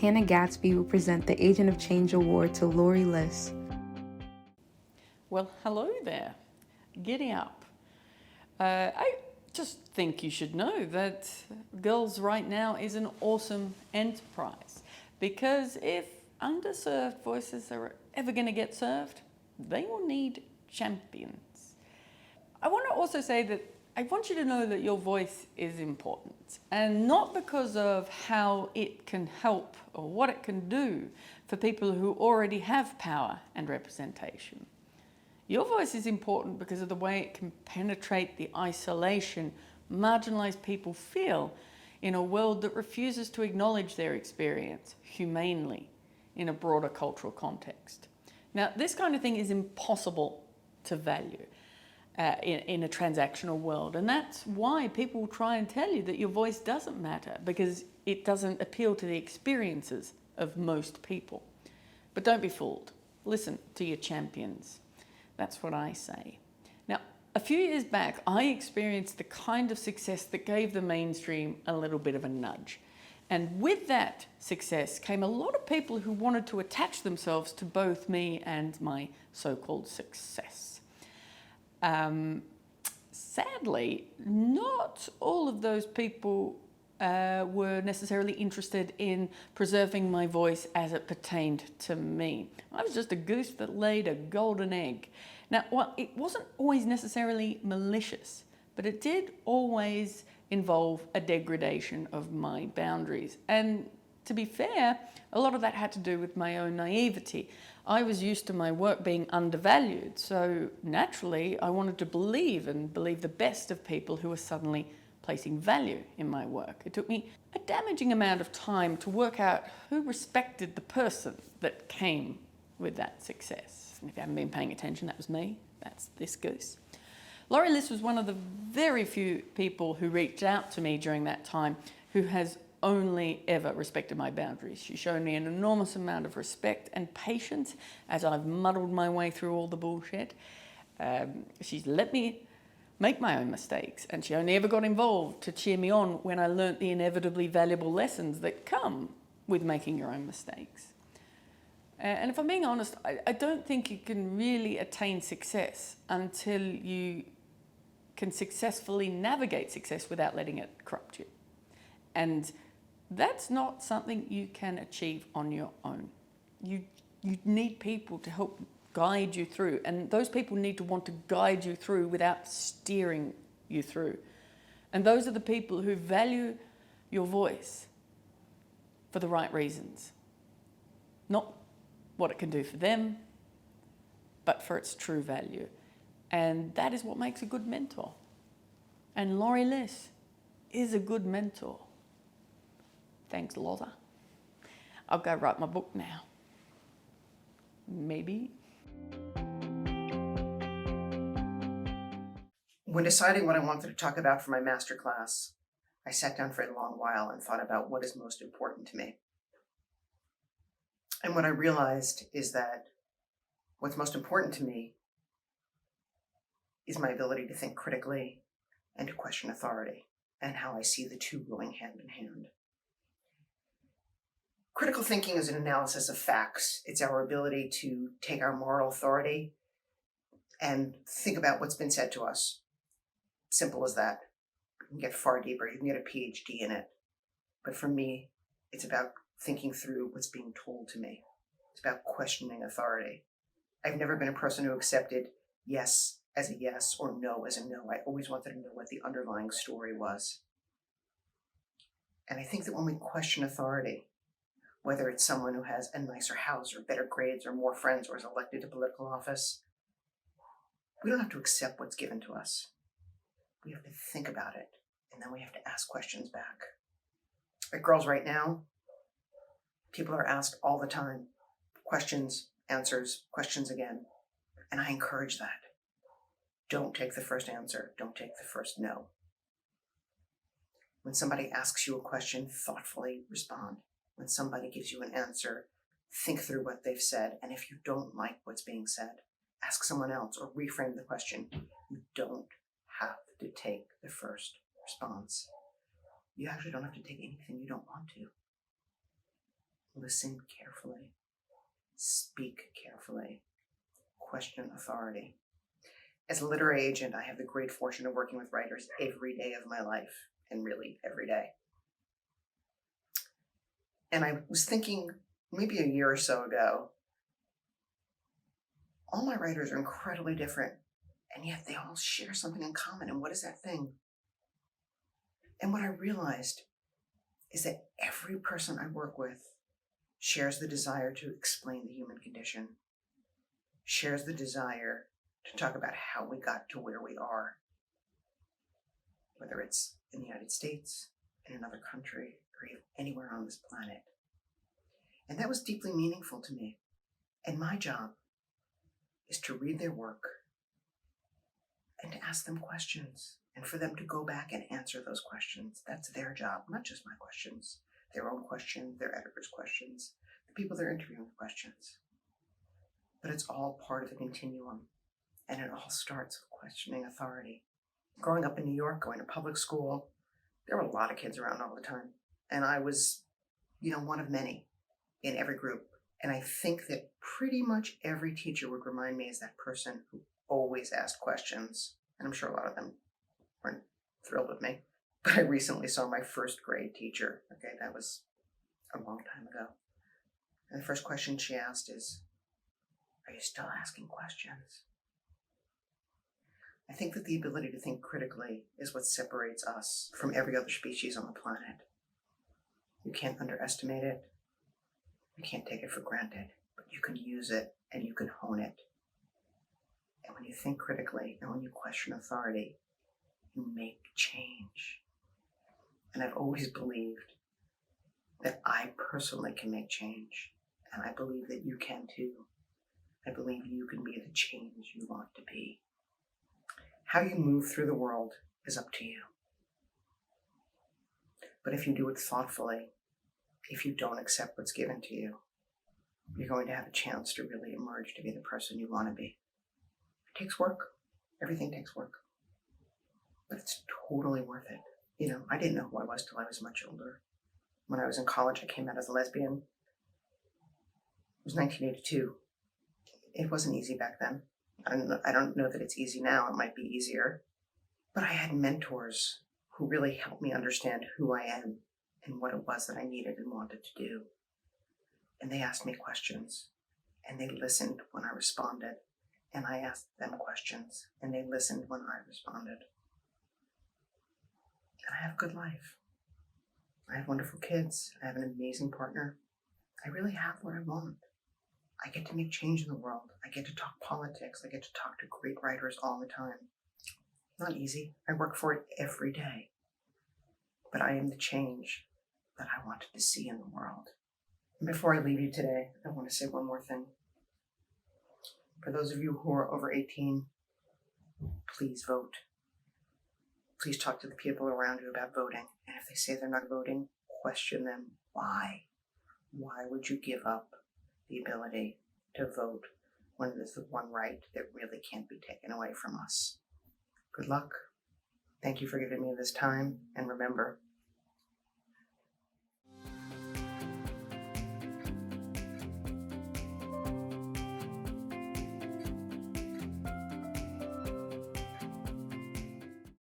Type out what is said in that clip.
Hannah Gadsby will present the Agent of Change Award to Laurie Liss. Well, hello there. Giddy up. I just think you should know that Girls Right Now is an awesome enterprise, because if underserved voices are ever going to get served, they will need champions. I want to also say that I want you to know that your voice is important, and not because of how it can help or what it can do for people who already have power and representation. Your voice is important because of the way it can penetrate the isolation marginalized people feel in a world that refuses to acknowledge their experience humanely in a broader cultural context. Now, this kind of thing is impossible to value in a transactional world, and that's why people will try and tell you that your voice doesn't matter, because it doesn't appeal to the experiences of most people. But don't be fooled. Listen to your champions. That's what I say. Now, a few years back, I experienced the kind of success that gave the mainstream a little bit of a nudge. And with that success came a lot of people who wanted to attach themselves to both me and my so-called success. Sadly, not all of those people were necessarily interested in preserving my voice as it pertained to me. I was just a goose that laid a golden egg. Now, well, it wasn't always necessarily malicious, but it did always involve a degradation of my boundaries. And to be fair, a lot of that had to do with my own naivety. I was used to my work being undervalued, so naturally I wanted to believe the best of people who were suddenly placing value in my work. It took me a damaging amount of time to work out who respected the person that came with that success. And if you haven't been paying attention, that was me. That's this goose. Laurie Liss was one of the very few people who reached out to me during that time who has only ever respected my boundaries. She's shown me an enormous amount of respect and patience as I've muddled my way through all the bullshit. She's let me make my own mistakes, and she only ever got involved to cheer me on when I learnt the inevitably valuable lessons that come with making your own mistakes. And if I'm being honest, I don't think you can really attain success until you can successfully navigate success without letting it corrupt you. And that's not something you can achieve on your own. You need people to help guide you through, and those people need to want to guide you through without steering you through. And those are the people who value your voice for the right reasons. Not what it can do for them, but for its true value. And that is what makes a good mentor. And Laurie Liss is a good mentor. Thanks, Loza. I'll go write my book now. Maybe. When deciding what I wanted to talk about for my masterclass, I sat down for a long while and thought about what is most important to me. And what I realized is that what's most important to me is my ability to think critically and to question authority, and how I see the two going hand in hand. Critical thinking is an analysis of facts. It's our ability to take our moral authority and think about what's been said to us. Simple as that. You can get far deeper. You can get a PhD in it. But for me, it's about thinking through what's being told to me. It's about questioning authority. I've never been a person who accepted yes as a yes or no as a no. I always wanted to know what the underlying story was. And I think that when we question authority, whether it's someone who has a nicer house or better grades or more friends or is elected to political office, we don't have to accept what's given to us. We have to think about it, and then we have to ask questions back. At Girls Right Now, people are asked all the time, questions, answers, questions again, and I encourage that. Don't take the first answer. Don't take the first no. When somebody asks you a question, thoughtfully respond. When somebody gives you an answer, think through what they've said, and if you don't like what's being said, ask someone else or reframe the question. You don't have to take the first response. You actually don't have to take anything you don't want to. listen carefully, speak carefully, question authority. As a literary agent, I have the great fortune of working with writers every day of my life, and really every day. And I was thinking maybe a year or so ago, all my writers are incredibly different, and yet they all share something in common. And what is that thing? And what I realized is that every person I work with shares the desire to explain the human condition, shares the desire to talk about how we got to where we are, whether it's in the United States, in another country, or even anywhere on this planet. And that was deeply meaningful to me. And my job is to read their work and to ask them questions, and for them to go back and answer those questions. That's their job, not just my questions, their own questions, their editor's questions, the people they're interviewing questions. But it's all part of a continuum, and it all starts with questioning authority. Growing up in New York, going to public school, there were a lot of kids around all the time. And I was, one of many in every group. And I think that pretty much every teacher would remind me as that person who always asked questions. And I'm sure a lot of them weren't thrilled with me. But I recently saw my first grade teacher. Okay, that was a long time ago. And the first question she asked is, "Are you still asking questions?" I think that the ability to think critically is what separates us from every other species on the planet. You can't underestimate it. You can't take it for granted, but you can use it and you can hone it. And when you think critically and when you question authority, you make change. And I've always believed that I personally can make change. And I believe that you can too. I believe you can be the change you want to be. How you move through the world is up to you. But if you do it thoughtfully, if you don't accept what's given to you, you're going to have a chance to really emerge to be the person you want to be. It takes work. Everything takes work. But it's totally worth it. I didn't know who I was till I was much older. When I was in college, I came out as a lesbian. It was 1982. It wasn't easy back then. I don't know that it's easy now. It might be easier. But I had mentors who really helped me understand who I am and what it was that I needed and wanted to do. And they asked me questions, and they listened when I responded. And I asked them questions, and they listened when I responded. And I have a good life. I have wonderful kids. I have an amazing partner. I really have what I want. I get to make change in the world. I get to talk politics. I get to talk to great writers all the time. Not easy. I work for it every day. But I am the change that I wanted to see in the world. And before I leave you today, I want to say one more thing. For those of you who are over 18, please vote. Please talk to the people around you about voting. And if they say they're not voting, question them. Why? Why would you give up the ability to vote when it is the one right that really can't be taken away from us? Good luck. Thank you for giving me this time. And remember,